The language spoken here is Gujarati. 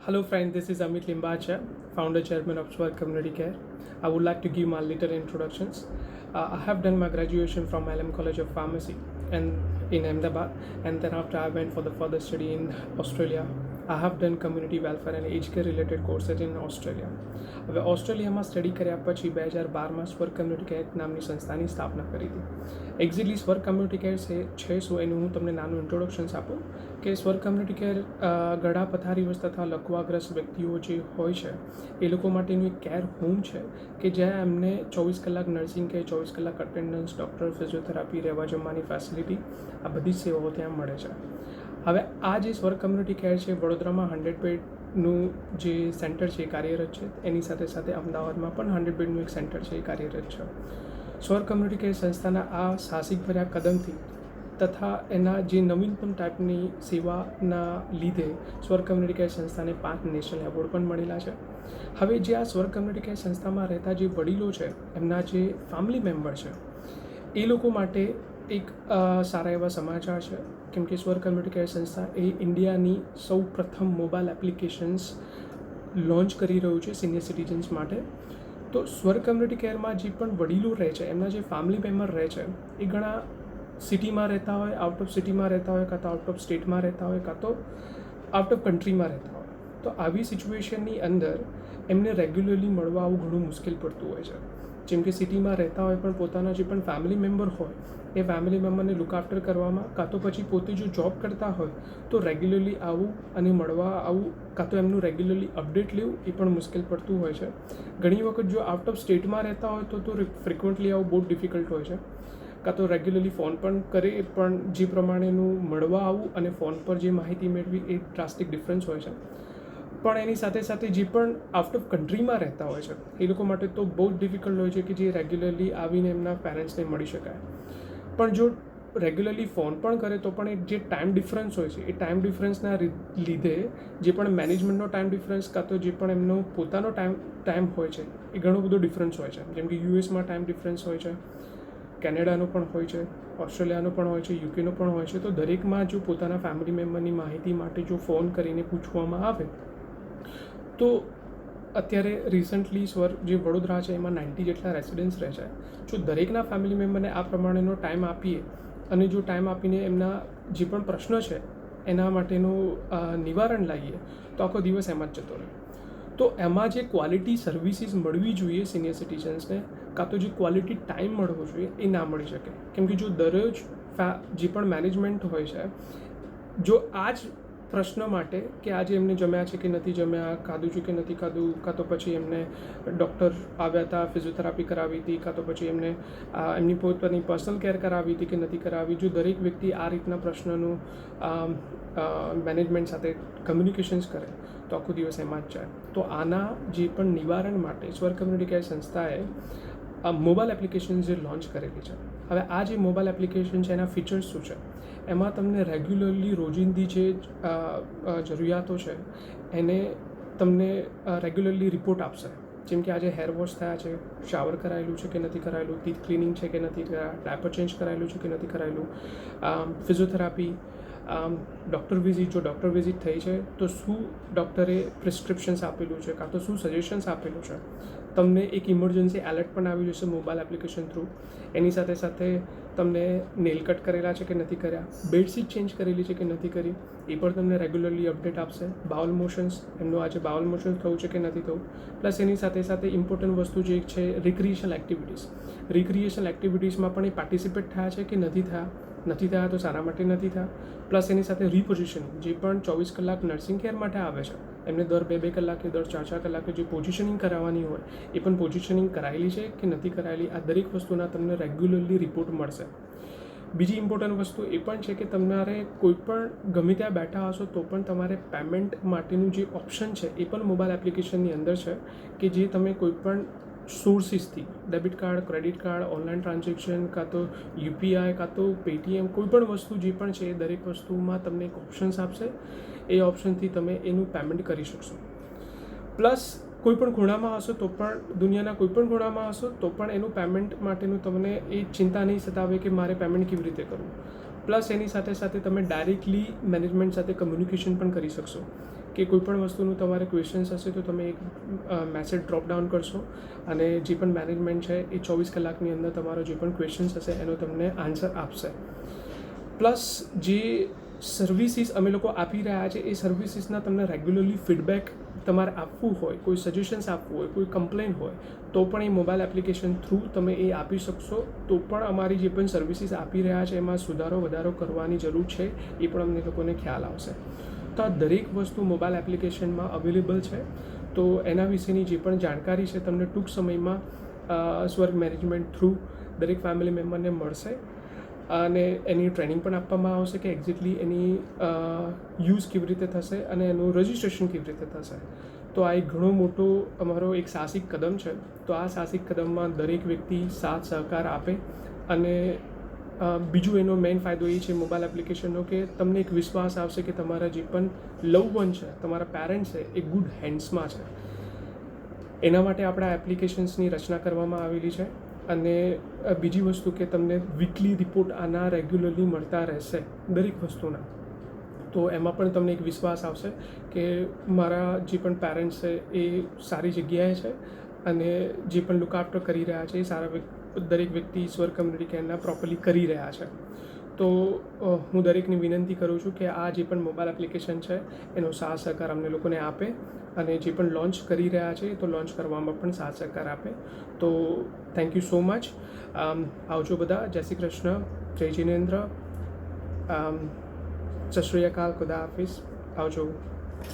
Hello, friend. This is Amit Limbacha, founder chairman of Swarg Community Care. I would like to give my little introductions. I have done my graduation from LM College of Pharmacy and in Ahmedabad, and then after I went for the further study in Australia. I have done community welfare and aged care related courses in Australia. હવે ઓસ્ટ્રેલિયામાં સ્ટડી કર્યા પછી 2012માં સ્વર્ગ કમ્યુનિટી કેર નામની સંસ્થાની સ્થાપના કરી હતી. એક્ઝેક્ટલી સ્વર્ગ કમ્યુનિટી કેર છે શું એનું હું તમને નાનું ઇન્ટ્રોડક્શન્સ આપું કે સ્વર્ગ કમ્યુનિટી કેર ગળા પથારીવશ તથા લકવાગ્રસ્ત વ્યક્તિઓ જે હોય છે એ લોકો માટેનું એક કેર હોમ છે કે જ્યાં એમને 24 કલાક નર્સિંગ કે 24 કલાક અટેન્ડન્સ, ડૉક્ટર, ફિઝિયોથેરાપી, રહેવા જમવાની ફેસિલિટી આ બધી જ સેવાઓ ત્યાં મળે છે. હવે આ જે સ્વર્ગ કમ્યુનિટી કેર છે વડોદરામાં 100 બેડનું જે સેન્ટર છે એ કાર્યરત છે. એની સાથે સાથે અમદાવાદમાં પણ 100 બેડનું એક સેન્ટર છે એ કાર્યરત છે. સ્વર્ગ કમ્યુનિટી કેર સંસ્થાના આ સાહસિકભર્યા કદમથી તથા એના જે નવીનતમ ટાઈપની સેવાના લીધે સ્વર્ગ કમ્યુનિટી કેર સંસ્થાને 5 નેશનલ એવોર્ડ પણ મળેલા છે. હવે જે આ સ્વર્ગ કમ્યુનિટી કેર સંસ્થામાં રહેતા જે વડીલો છે એમના જે ફેમિલી મેમ્બર છે એ લોકો માટે એક સારા એવા સમાચાર છે, કેમ કે સ્વર્ગ કમ્યુનિટી કેર સંસ્થા એ ઇન્ડિયાની સૌ પ્રથમ મોબાઈલ એપ્લિકેશન્સ લોન્ચ કરી રહ્યું છે સિનિયર સિટીઝન્સ માટે. તો સ્વર્ગ કમ્યુનિટી કેરમાં જે પણ વડીલો રહે છે એમના જે ફેમિલી મેમ્બર રહે છે એ ઘણા સિટીમાં રહેતા હોય, આઉટ ઓફ સિટીમાં રહેતા હોય, કાં તો આઉટ ઓફ સ્ટેટમાં રહેતા હોય, કાં તો આઉટ ઓફ કન્ટ્રીમાં રહેતા હોય. તો આવી સિચ્યુએશનની અંદર એમને રેગ્યુલરલી મળવા આવું ઘણું મુશ્કેલ પડતું હોય છે. જેમ કે સિટીમાં રહેતા હોય પણ પોતાના જે પણ ફેમિલી મેમ્બર હોય એ ફેમિલી મેમ્બરને લુક આફ્ટર કરવામાં, કાં તો પછી પોતે જો જોબ કરતા હોય તો રેગ્યુલરલી આવવું અને મળવા આવવું, કાં તો એમનું રેગ્યુલરલી અપડેટ લેવું એ પણ મુશ્કેલ પડતું હોય છે. ઘણી વખત જો આઉટ ઓફ સ્ટેટમાં રહેતા હોય તો ફ્રિકવન્ટલી આવું બહુ ડિફિકલ્ટ હોય છે. કાં તો રેગ્યુલરલી ફોન પણ કરે પણ જે પ્રમાણેનું મળવા આવવું અને ફોન પર જે માહિતી મેળવી એ ડ્રાસ્ટિક ડિફરન્સ હોય છે. પણ એની સાથે સાથે જે પણ આઉટ ઓફ કન્ટ્રીમાં રહેતા હોય છે એ લોકો માટે તો બહુ જ ડિફિકલ્ટ હોય છે કે જે રેગ્યુલરલી આવીને એમના પેરેન્ટ્સને મળી શકાય. પણ જો રેગ્યુલરલી ફોન પણ કરે તો પણ એ જે ટાઈમ ડિફરન્સ હોય છે એ ટાઈમ ડિફરન્સના લીધે જે પણ મેનેજમેન્ટનો ટાઈમ ડિફરન્સ કાં તો જે પણ એમનો પોતાનો ટાઈમ હોય છે એ ઘણો બધો ડિફરન્સ હોય છે. જેમ કે યુએસમાં ટાઈમ ડિફરન્સ હોય છે, કેનેડાનો પણ હોય છે, ઓસ્ટ્રેલિયાનો પણ હોય છે, યુકેનો પણ હોય છે. તો દરેકમાં જો પોતાના ફેમિલી મેમ્બરની માહિતી માટે જો ફોન કરીને પૂછવામાં આવે તો અત્યારે રિસન્ટલી જે વડોદરા છે એમાં 90 જેટલા રેસિડન્ટ્સ રહે છે. જો દરેકના ફેમિલી મેમ્બરને આ પ્રમાણેનો ટાઈમ આપીએ અને જો ટાઈમ આપીને એમના જે પણ પ્રશ્ન છે એના માટેનું નિવારણ લાવીએ તો આખો દિવસ એમાં જ જતો રહે. તો એમાં જે ક્વોલિટી સર્વિસીસ મળવી જોઈએ સિનિયર સિટીઝન્સને, કાં તો જે ક્વોલિટી ટાઈમ મળવો જોઈએ એ ના મળી શકે. કેમ કે જો દરરોજ જે પણ મેનેજમેન્ટ હોય છે જો આ જ પ્રશ્ન માટે કે આજે એમને જમ્યા છે કે નથી જમ્યા, ખાધું છે કે નથી ખાધું, કાં તો પછી એમને ડૉક્ટર આવ્યા હતા, ફિઝિયોથેરાપી કરાવી હતી, કાં તો પછી એમને એમની પોતાની પર્સનલ કેર કરાવી હતી કે નથી કરાવી, જો દરેક વ્યક્તિ આ રીતના પ્રશ્નનું મેનેજમેન્ટ સાથે કમ્યુનિકેશન્સ કરે તો આખો દિવસ એમાં જ જાય. તો આના જે પણ નિવારણ માટે સ્વર્ગ કમ્યુનિટી કેર સંસ્થાએ મોબાઈલ એપ્લિકેશન જે લોન્ચ કરેલી છે. હવે આ જે મોબાઈલ એપ્લિકેશન છે એના ફીચર્સ શું છે? એમાં તમને રેગ્યુલરલી રોજિંદી જે જરૂરિયાતો છે એને તમને રેગ્યુલરલી રિપોર્ટ આપશે. જેમ કે આજે હેર વોશ થયા છે, શાવર કરાયેલું છે કે નથી કરાયેલું, ટીથ ક્લિનિંગ છે કે નથી કર્યા, ડાયપર ચેન્જ કરાયેલું છે કે નથી કરાયેલું, ફિઝિયોથેરાપી, ડૉક્ટર વિઝિટ, જો ડૉક્ટર વિઝિટ થઈ છે તો શું ડૉક્ટરે પ્રિસ્ક્રિપ્શન્સ આપેલું છે, કાં તો શું સજેશન્સ આપેલું છે. તમને એક ઇમરજન્સી એલર્ટ પણ આવી જશે મોબાઈલ એપ્લિકેશન થ્રુ. એની સાથે સાથે તમને નેલ કટ કરેલા છે કે નથી કર્યા, બેડશીટ ચેન્જ કરેલી છે કે નથી કરી એ પણ તમને રેગ્યુલરલી અપડેટ આપશે. બાઉલ મોશન્સ, એમનું આજે બાઉલ મોશન્સ થયું છે કે નથી થયું. પ્લસ એની સાથે સાથે ઇમ્પોર્ટન્ટ વસ્તુ જે છે રિક્રિએશનલ એક્ટિવિટીઝમાં પણ એ પાર્ટિસિપેટ થયા છે કે નથી થયા તો સારા માટે નથી થયા. પ્લસ એની સાથે રિપોઝિશનિંગ, જે પણ 24 કલાક નર્સિંગ કેર માટે આવે છે એમને દર 2 કલાકે, દર 4 કલાકે જે પોઝિશનિંગ કરાવવાની હોય એ પણ પોઝિશનિંગ કરાયેલી છે કે નથી કરાયેલી, આ દરેક વસ્તુના તમને રેગ્યુલરલી રિપોર્ટ મળશે. બીજી ઇમ્પોર્ટન્ટ વસ્તુ એ પણ છે કે તમારે કોઈ પણ ગમે ત્યાં બેઠા હશો તો પણ તમારે પેમેન્ટ માટેનું જે ઓપ્શન છે એ પણ મોબાઈલ એપ્લિકેશનની અંદર છે કે જે તમે કોઈ પણ સોર્સિસથી debit card, credit card, online transaction, કાં તો યુપીઆઈ, કાં તો પેટીએમ, કોઈ પણ વસ્તુ જે પણ છે એ દરેક વસ્તુમાં તમને એક ઓપ્શન્સ આપશે. એ ઓપ્શનથી તમે એનું પેમેન્ટ કરી શકશો. પ્લસ કોઈ પણ ખૂણામાં હશો તો પણ, દુનિયાના કોઈ પણ ખૂણામાં હશો તો પણ એનું પેમેન્ટ માટેનું તમને એ ચિંતા નહીં સતાવે કે મારે પેમેન્ટ કેવી રીતે કરવું. પ્લસ એની સાથે સાથે તમે ડાયરેક્ટલી મેનેજમેન્ટ સાથે કમ્યુનિકેશન પણ કરી શકશો કે કોઈપણ વસ્તુનું તમારે ક્વેશ્ચન્સ હશે તો તમે એક મેસેજ ડ્રોપ ડાઉન કરશો અને જે પણ મેનેજમેન્ટ છે એ 24 કલાકની અંદર તમારો જે પણ ક્વેશ્ચન્સ હશે એનો તમને આન્સર આપશે. પ્લસ જે સર્વિસીસ અમે લોકો આપી રહ્યા છે એ સર્વિસીસના તમને રેગ્યુલરલી ફીડબેક તમારે આપવું હોય, કોઈ સજેશન્સ આપવું હોય, કોઈ કમ્પ્લેન હોય તો પણ એ મોબાઈલ એપ્લિકેશન થ્રુ તમે એ આપી શકશો. તો પણ અમારી જે પણ સર્વિસીસ આપી રહ્યા છે એમાં સુધારો વધારો કરવાની જરૂર છે એ પણ અમને લોકોને ખ્યાલ આવશે. તો આ દરેક વસ્તુ મોબાઈલ એપ્લિકેશનમાં અવેલેબલ છે. તો એના વિશેની જે પણ જાણકારી છે તમને ટૂંક સમયમાં સ્વર્ગ મેનેજમેન્ટ થ્રુ દરેક ફેમિલી મેમ્બરને મળશે અને એની ટ્રેનિંગ પણ આપવામાં આવશે કે એક્ઝેક્ટલી એની યુઝ કેવી રીતે થશે અને એનું રજિસ્ટ્રેશન કેવી રીતે થશે. તો આ એક ઘણો મોટો અમારો એક સાહસિક કદમ છે. તો આ સાહસિક કદમમાં દરેક વ્યક્તિ સાથ સહકાર આપે અને બીજું એનો મેઇન ફાયદો એ છે મોબાઈલ એપ્લિકેશનનો કે તમને એક વિશ્વાસ આવશે કે તમારા જે પણ લવ વન છે, તમારા પેરેન્ટ્સ છે એ ગુડ હેન્ડ્સમાં છે. એના માટે આપણા એપ્લિકેશન્સની રચના કરવામાં આવેલી છે. અને બીજી વસ્તુ કે તમને વીકલી રિપોર્ટ આના રેગ્યુલરલી મળતા રહેશે દરેક વસ્તુના. તો એમાં પણ તમને એક વિશ્વાસ આવશે કે મારા જે પણ પેરેન્ટ્સ છે એ સારી જગ્યાએ છે અને જે પણ લુક આફ્ટર કરી રહ્યા છે એ સારા દરેક વ્યક્તિ સ્વર્ગ કમ્યુનિટી કેરના પ્રોપરલી કરી રહ્યા છે. તો હું દરેકને વિનંતી કરું છું કે આ જે પણ મોબાઈલ એપ્લિકેશન છે એનો સાથ સહકાર અમને લોકોને આપે અને જે પણ લોન્ચ કરી રહ્યા છે તો લોન્ચ કરવામાં પણ સાથ સહકાર આપે. તો થેન્ક યુ સો મચ. આવજો બધા. જય શ્રી કૃષ્ણ, જય જિનેન્દ્ર, સત શ્રી અકાલ, ખુદા હાફિઝ. આવજો.